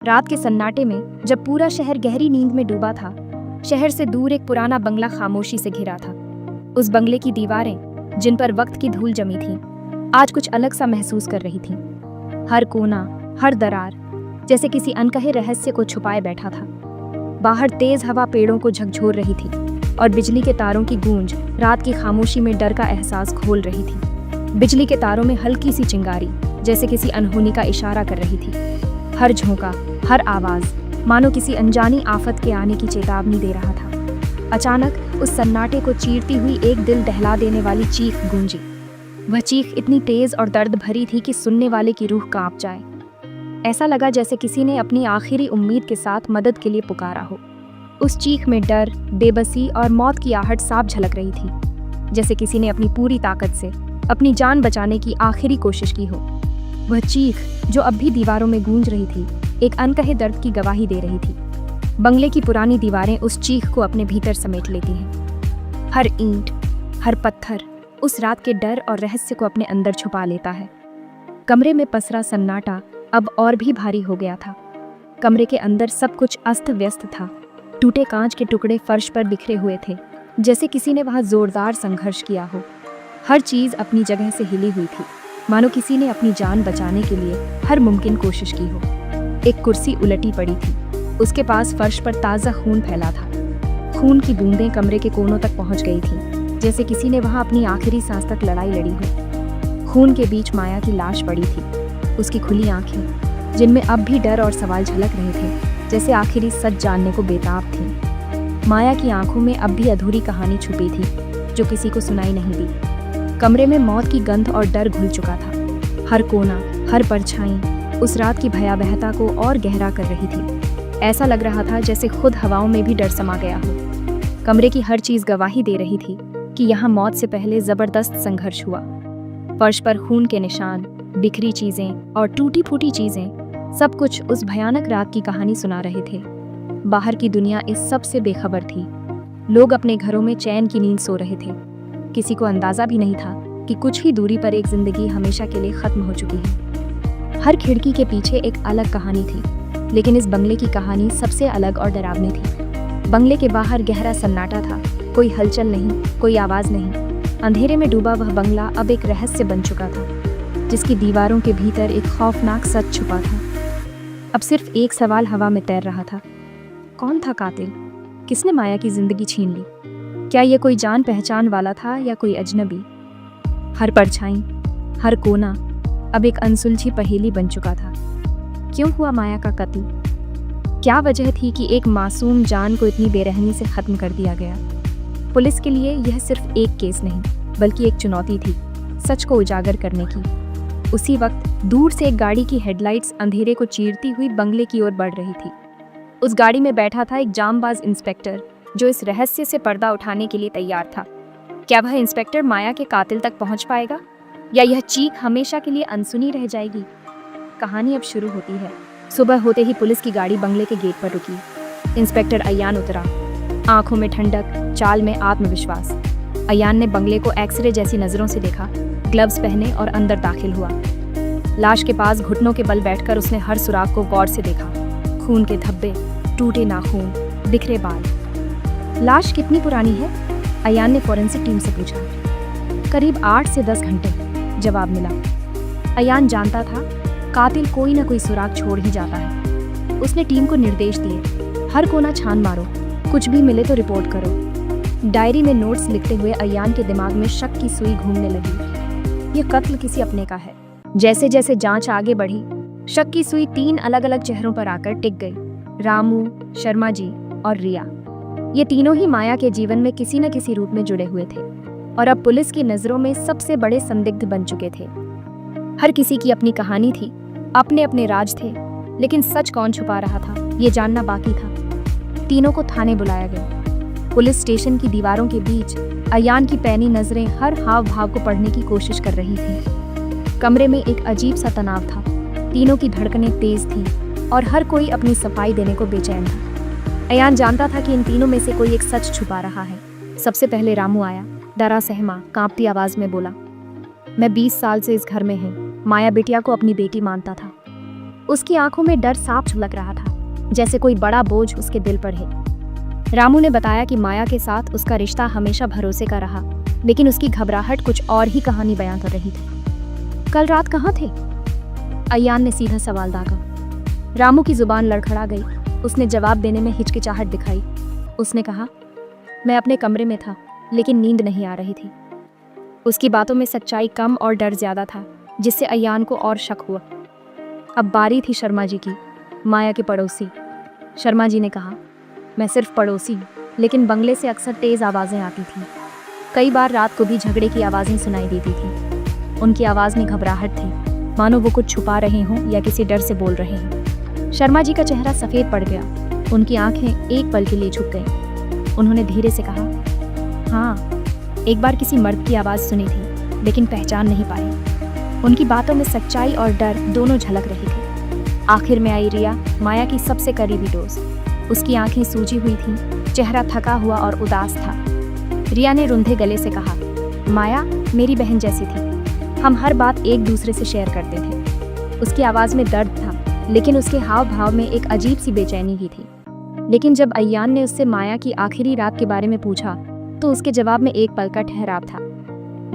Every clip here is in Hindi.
रात के सन्नाटे में जब पूरा शहर गहरी नींद में डूबा था, शहर से दूर एक पुराना बंगला खामोशी से घिरा था। उस बंगले की दीवारें, जिन पर वक्त की धूल जमी थी, आज कुछ अलग सा महसूस कर रही थीं। हर कोना, हर दरार जैसे किसी अनकहे रहस्य को छुपाए बैठा था। बाहर तेज हवा पेड़ों को झकझोर रही थी और बिजली के तारों की गूंज रात की खामोशी में डर का एहसास घोल रही थी। बिजली के तारों में हल्की सी चिंगारी जैसे किसी अनहोनी का इशारा कर रही थी। हर झोंका, हर आवाज मानो किसी अनजानी आफत के आने की चेतावनी दे रहा था। अचानक उस सन्नाटे को चीरती हुई एक दिल दहला देने वाली चीख गूंजी। वह चीख इतनी तेज और दर्द भरी थी कि सुनने वाले की रूह कांप जाए। ऐसा लगा जैसे किसी ने अपनी आखिरी उम्मीद के साथ मदद के लिए पुकारा हो। उस चीख में डर, बेबसी और मौत की आहट साफ झलक रही थी, जैसे किसी ने अपनी पूरी ताकत से अपनी जान बचाने की आखिरी कोशिश की हो। वह चीख, जो अब भी दीवारों में गूंज रही थी, एक अनकहे दर्द की गवाही दे रही थी। बंगले की पुरानी दीवारें उस चीख को अपने भीतर समेट लेती हैं। हर ईंट, हर पत्थर उस रात के डर और रहस्य को अपने अंदर छुपा लेता है। कमरे में पसरा सन्नाटा अब और भी भारी हो गया था। कमरे के अंदर सब कुछ अस्त व्यस्त था। टूटे कांच के टुकड़े फर्श पर बिखरे हुए थे, जैसे किसी ने वहां जोरदार संघर्ष किया हो। हर चीज अपनी जगह से हिली हुई थी, मानो किसी ने अपनी जान बचाने के लिए हर मुमकिन कोशिश की हो। एक कुर्सी उलटी पड़ी थी, उसके पास फर्श पर ताज़ा खून फैला था। खून की बूंदें कमरे के कोनों तक पहुंच गई थीं, जैसे किसी ने वहां अपनी आखिरी सांस तक लड़ाई लड़ी हो। खून के बीच माया की लाश पड़ी थी, उसकी खुली आंखें, जिनमें अब भी डर और सवाल झलक रहे थे, जैसे आखिरी सच जानने को बेताब थी। माया की आंखों में अब भी अधूरी कहानी छुपी थी, जो किसी को सुनाई नहीं दी। कमरे में मौत की गंध और डर घुल चुका था। हर कोना, हर परछाई उस रात की भयावहता को और गहरा कर रही थी। ऐसा लग रहा था जैसे खुद हवाओं में भी डर समा गया हो। कमरे की हर चीज गवाही दे रही थी कि यहाँ मौत से पहले जबरदस्त संघर्ष हुआ। फर्श पर खून के निशान, बिखरी चीजें और टूटी फूटी चीजें, सब कुछ उस भयानक रात की कहानी सुना रहे थे। बाहर की दुनिया इस सब से बेखबर थी। लोग अपने घरों में चैन की नींद सो रहे थे। किसी को अंदाजा भी नहीं था कि कुछ ही दूरी पर एक जिंदगी हमेशा के लिए खत्म हो चुकी है। हर खिड़की के पीछे एक अलग कहानी थी, लेकिन इस बंगले की कहानी सबसे अलग और डरावनी थी। बंगले के बाहर गहरा सन्नाटा था, कोई हलचल नहीं, कोई आवाज नहीं। अंधेरे में डूबा वह बंगला अब एक रहस्य बन चुका था, जिसकी दीवारों के भीतर एक खौफनाक सच छुपा था। अब सिर्फ एक सवाल हवा में तैर रहा था, कौन था कातिल? किसने माया की जिंदगी छीन ली? क्या यह कोई जान पहचान वाला था या कोई अजनबी? हर परछाई, हर कोना अब एक अनसुलझी पहेली बन चुका था। क्यों हुआ माया का कत्ल? क्या वजह थी कि एक मासूम जान को इतनी बेरहमी से खत्म कर दिया गया? पुलिस के लिए यह सिर्फ एक केस नहीं, बल्कि एक चुनौती थी, सच को उजागर करने की। उसी वक्त दूर से एक गाड़ी की हेडलाइट्स अंधेरे को चीरती हुई बंगले की ओर बढ़ रही थी। उस गाड़ी में बैठा था एक जांबाज इंस्पेक्टर, जो इस रहस्य से पर्दा उठाने के लिए तैयार था। क्या वह इंस्पेक्टर माया के कातिल तक पहुंच पाएगा, या यह चीख हमेशा के लिए अनसुनी रह जाएगी? कहानी अब शुरू होती है। सुबह होते ही पुलिस की गाड़ी बंगले के गेट पर रुकी। इंस्पेक्टर अयान उतरा, आंखों में ठंडक, चाल में आत्मविश्वास। अयान ने बंगले को एक्सरे जैसी नजरों से देखा, ग्लव्स पहने और अंदर दाखिल हुआ। लाश के पास घुटनों के बल बैठकर उसने हर सुराख को गौर से देखा। खून के धब्बे, टूटे नाखून, बिखरे बाल। लाश कितनी पुरानी है? अयान ने फोरेंसिक टीम से पूछा। करीब 8 से 10 घंटे, जवाब मिला। अयान जानता था कातिल कोई ना कोई सुराग छोड़ ही जाता है। उसने टीम को निर्देश दिए, हर कोना छान मारो, कुछ भी मिले तो रिपोर्ट करो। डायरी में नोट्स लिखते हुए अयान के दिमाग में शक की सुई घूमने लगी। यह कत्ल किसी अपने का है। जैसे जैसे जांच आगे बढ़ी, शक की सुई 3 अलग अलग चेहरों पर आकर टिक गई, रामू, शर्मा जी और रिया। ये तीनों ही माया के जीवन में किसी न किसी रूप में जुड़े हुए थे और अब पुलिस की नजरों में सबसे बड़े संदिग्ध बन चुके थे। हर किसी की अपनी कहानी थी, अपने अपने राज थे, लेकिन सच कौन छुपा रहा था, ये जानना बाकी था। तीनों को थाने बुलाया गया। पुलिस स्टेशन की दीवारों के बीच अयान की पैनी नजरें हर हाव भाव को पढ़ने की कोशिश कर रही थीं। कमरे में एक अजीब सा तनाव था। तीनों की धड़कनें तेज थीं और हर कोई अपनी सफाई देने को बेचैन था। अयान जानता था कि इन तीनों में से कोई एक सच छुपा रहा है। सबसे पहले रामू आया, डरा सहमा, कांपती आवाज में बोला, मैं 20 साल से इस घर में हूँ। माया बिटिया को अपनी बेटी मानता था। उसकी आंखों में डर साफ झलक रहा था, जैसे कोई बड़ा बोझ उसके दिल पर है। रामू ने बताया कि माया के साथ उसका रिश्ता हमेशा भरोसे का रहा, लेकिन उसकी घबराहट कुछ और ही कहानी बयां कर रही थी। कल रात कहाँ थे? अयान ने सीधा सवाल दागा। रामू की जुबान लड़खड़ा गई। उसने जवाब देने में हिचकिचाहट दिखाई। उसने कहा, मैं अपने कमरे में था, लेकिन नींद नहीं आ रही थी। उसकी बातों में सच्चाई कम और डर ज्यादा था, जिससे अयान को और शक हुआ। अब बारी थी शर्मा जी की, माया के पड़ोसी। शर्मा जी ने कहा, मैं सिर्फ पड़ोसी हूँ, लेकिन बंगले से अक्सर तेज आवाज़ें आती थीं। कई बार रात को भी झगड़े की आवाज़ें सुनाई देती थीं। उनकी आवाज़ में घबराहट थी, मानो वो कुछ छुपा रहे हों या किसी डर से बोल रहे हों। शर्मा जी का चेहरा सफ़ेद पड़ गया। उनकी आंखें एक पल के लिए झुक गईं। उन्होंने धीरे से कहा, हाँ, एक बार किसी मर्द की आवाज़ सुनी थी, लेकिन पहचान नहीं पाई। उनकी बातों में सच्चाई और डर दोनों झलक रहे थे। आखिर में आई रिया, माया की सबसे करीबी दोस्त। उसकी आंखें सूजी हुई थीं, चेहरा थका हुआ और उदास था। रिया ने रुंधे गले से कहा, माया मेरी बहन जैसी थी। हम हर बात एक दूसरे से शेयर करते थे। उसकी आवाज़ में दर्द था, लेकिन उसके हाव भाव में एक अजीब सी बेचैनी भी थी। लेकिन जब अयान ने उससे माया की आखिरी रात के बारे में पूछा, तो उसके जवाब में एक पल का ठहराव था।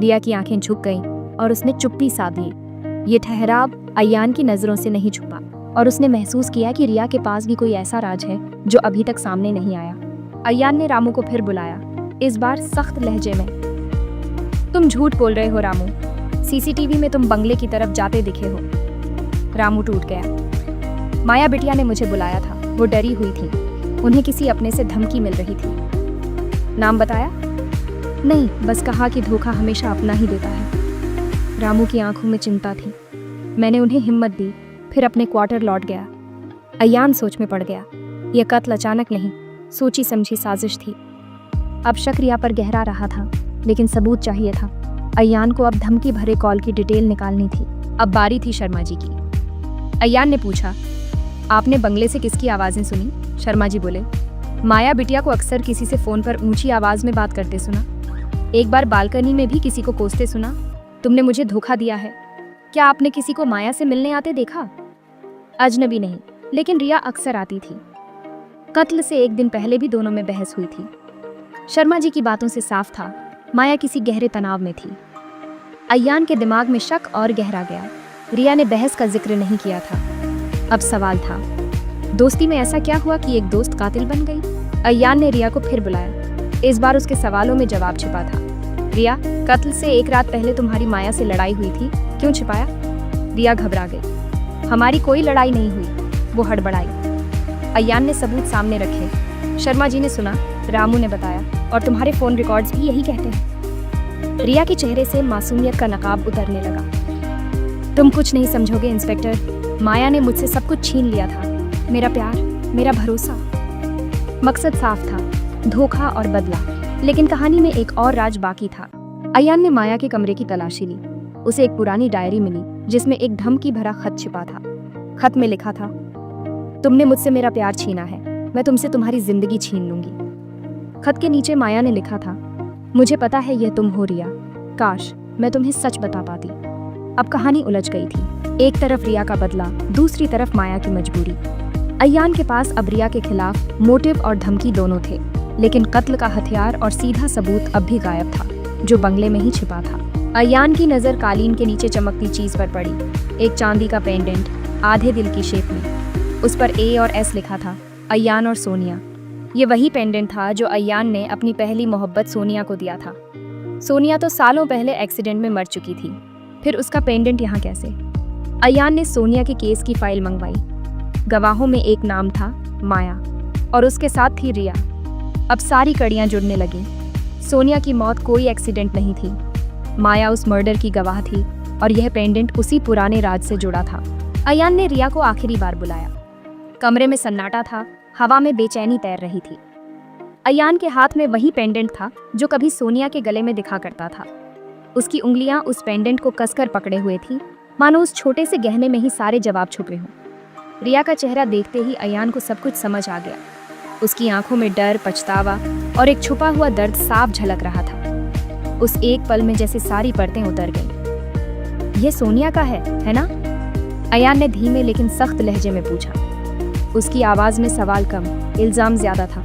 रिया की आंखें झुक गईं और उसने चुप्पी साध ली। ये ठहराव अयान की नज़रों से नहीं छुपा, और उसने महसूस किया कि रिया के पास भी कोई ऐसा राज है जो अभी तक सामने नहीं आया। अयान ने रामू को फिर बुलाया, इस बार सख्त लहजे में। तुम झूठ बोल रहे हो रामू, सीसीटीवी में तुम बंगले की तरफ जाते दिखे हो। रामू टूट गया। माया बिटिया ने मुझे बुलाया था, वो डरी हुई थी। उन्हें किसी अपने से धमकी मिल रही थी। नाम बताया? नहीं, बस कहा कि धोखा हमेशा अपना ही देता है। रामू की आंखों में चिंता थी। मैंने उन्हें हिम्मत दी, फिर अपने क्वार्टर लौट गया। अयान सोच में पड़ गया। यह कत्ल अचानक नहीं, सोची समझी साजिश थी। अब शक रिया पर गहरा रहा था, लेकिन सबूत चाहिए था। अयान को अब धमकी भरे कॉल की डिटेल निकालनी थी। अब बारी थी शर्मा जी की। अयान ने पूछा, आपने बंगले से किसकी आवाज़ें सुनी? शर्मा जी बोले, माया बिटिया को अक्सर किसी से फ़ोन पर ऊंची आवाज़ में बात करते सुना। एक बार बालकनी में भी किसी को कोसते सुना। तुमने मुझे धोखा दिया है। क्या आपने किसी को माया से मिलने आते देखा? अजनबी नहीं, लेकिन रिया अक्सर आती थी। कत्ल से एक दिन पहले भी दोनों में बहस हुई थी। शर्मा जी की बातों से साफ था, माया किसी गहरे तनाव में थी। अयान के दिमाग में शक और गहरा गया। रिया ने बहस का जिक्र नहीं किया था। अब सवाल था, दोस्ती में ऐसा क्या हुआ कि एक दोस्त कातिल बन गई? अयान ने रिया को फिर बुलाया। इस बार उसके सवालों में जवाब छिपा था। रिया, कत्ल से एक रात पहले तुम्हारी माया से लड़ाई हुई थी, क्यों छिपाया? रिया घबरा गई। हमारी कोई लड़ाई नहीं हुई, वो हड़बड़ाई। अयान ने सबूत सामने रखे। शर्मा जी ने सुना, रामू ने बताया, और तुम्हारे फ़ोन रिकॉर्ड्स भी यही कहते हैं। रिया के चेहरे से मासूमियत का नकाब उतरने लगा। तुम कुछ नहीं समझोगे इंस्पेक्टर, माया ने मुझसे सब कुछ छीन लिया था। मेरा प्यार, मेरा भरोसा। मकसद साफ था, धोखा और बदला। लेकिन कहानी में एक और राज बाकी था। अयान ने माया के कमरे की तलाशी ली। उसे एक पुरानी डायरी मिली, जिसमें एक धमकी भरा खत छिपा था। खत में लिखा था, तुमने मुझसे मेरा प्यार छीना है, मैं तुमसे तुम्हारी जिंदगी छीन लूंगी। खत के नीचे माया ने लिखा था, मुझे पता है यह तुम हो रिया, काश मैं तुम्हें सच बता पाती। अब कहानी उलझ गई थी। एक तरफ रिया का बदला, दूसरी तरफ माया की मजबूरी। अयान के पास अब रिया के खिलाफ मोटिव और धमकी दोनों थे, लेकिन कत्ल का हथियार और सीधा सबूत अब भी गायब था, जो बंगले में ही छिपा था। अयान की नज़र कालीन के नीचे चमकती चीज पर पड़ी। एक चांदी का पेंडेंट, आधे दिल की शेप में। उस पर ए और एस लिखा था, अयान और सोनिया। ये वही पेंडेंट था जो अयान ने अपनी पहली मोहब्बत सोनिया को दिया था। सोनिया तो सालों पहले एक्सीडेंट में मर चुकी थी, फिर उसका पेंडेंट यहाँ कैसे? अयान ने सोनिया के केस की फाइल मंगवाई। गवाहों में एक नाम था, माया, और उसके साथ थी रिया। अब सारी कड़ियां जुड़ने लगीं। सोनिया की मौत कोई एक्सीडेंट नहीं थी, माया उस मर्डर की गवाह थी, और यह पेंडेंट उसी पुराने राज से जुड़ा था। अयान ने रिया को आखिरी बार बुलाया। कमरे में सन्नाटा था, हवा में बेचैनी तैर रही थी। अयान के हाथ में वही पेंडेंट था जो कभी सोनिया के गले में दिखा करता था। उसकी उंगलियां उस पेंडेंट को कसकर पकड़े हुए थी, मानो उस छोटे से गहने में ही सारे जवाब छुपे हों। रिया का चेहरा देखते ही अयान को सब कुछ समझ आ गया। उसकी आंखों में डर, पछतावा और एक छुपा हुआ दर्द साफ झलक रहा था। उस एक पल में जैसे सारी परतें उतर गईं। ये सोनिया का है ना? अयान ने धीमे लेकिन सख्त लहजे में पूछा। उसकी आवाज़ में सवाल कम, इल्ज़ाम ज़्यादा था।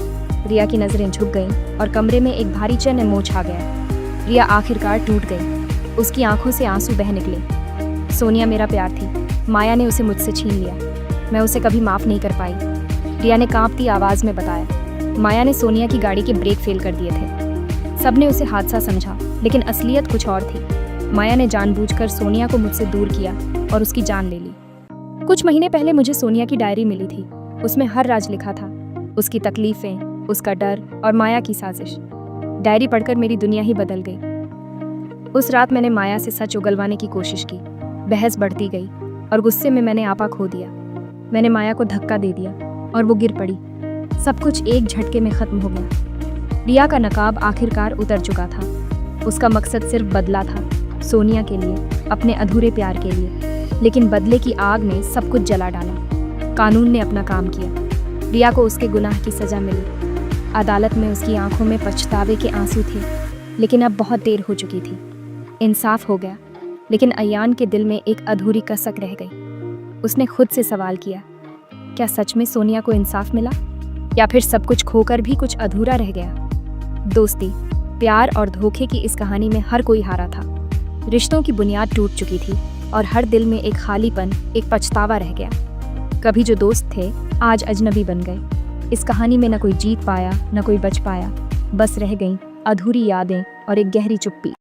रिया की नज़रें झुक गईं और कमरे में एक भारी चैन मोह छा गया। रिया आखिरकार टूट गई। उसकी आंखों से आंसू बह निकले। सोनिया मेरा प्यार थी, माया ने उसे मुझसे छीन लिया। मैं उसे कभी माफ़ नहीं कर पाई, रिया ने कांपती आवाज़ में बताया। माया ने सोनिया की गाड़ी के ब्रेक फेल कर दिए थे। सबने उसे हादसा समझा, लेकिन असलियत कुछ और थी। माया ने जानबूझकर सोनिया को मुझसे दूर किया और उसकी जान ले ली। कुछ महीने पहले मुझे सोनिया की डायरी मिली थी। उसमें हर राज लिखा था, उसकी तकलीफ़ें, उसका डर और माया की साजिश। डायरी पढ़कर मेरी दुनिया ही बदल गई। उस रात मैंने माया से सच उगलवाने की कोशिश की। बहस बढ़ती गई और गुस्से में मैंने आपा खो दिया। मैंने माया को धक्का दे दिया और वो गिर पड़ी। सब कुछ एक झटके में ख़त्म हो गया। रिया का नकाब आखिरकार उतर चुका था। उसका मकसद सिर्फ बदला था, सोनिया के लिए, अपने अधूरे प्यार के लिए। लेकिन बदले की आग ने सब कुछ जला डाला। कानून ने अपना काम किया। रिया को उसके गुनाह की सज़ा मिली। अदालत में उसकी आंखों में पछतावे के आंसू थे, लेकिन अब बहुत देर हो चुकी थी। इंसाफ हो गया, लेकिन अयान के दिल में एक अधूरी कसक रह गई। उसने खुद से सवाल किया, क्या सच में सोनिया को इंसाफ मिला, या फिर सब कुछ खोकर भी कुछ अधूरा रह गया? दोस्ती, प्यार और धोखे की इस कहानी में हर कोई हारा था। रिश्तों की बुनियाद टूट चुकी थी और हर दिल में एक खालीपन, एक पछतावा रह गया। कभी जो दोस्त थे, आज अजनबी बन गए। इस कहानी में न कोई जीत पाया, न कोई बच पाया। बस रह गईं अधूरी यादें और एक गहरी चुप्पी।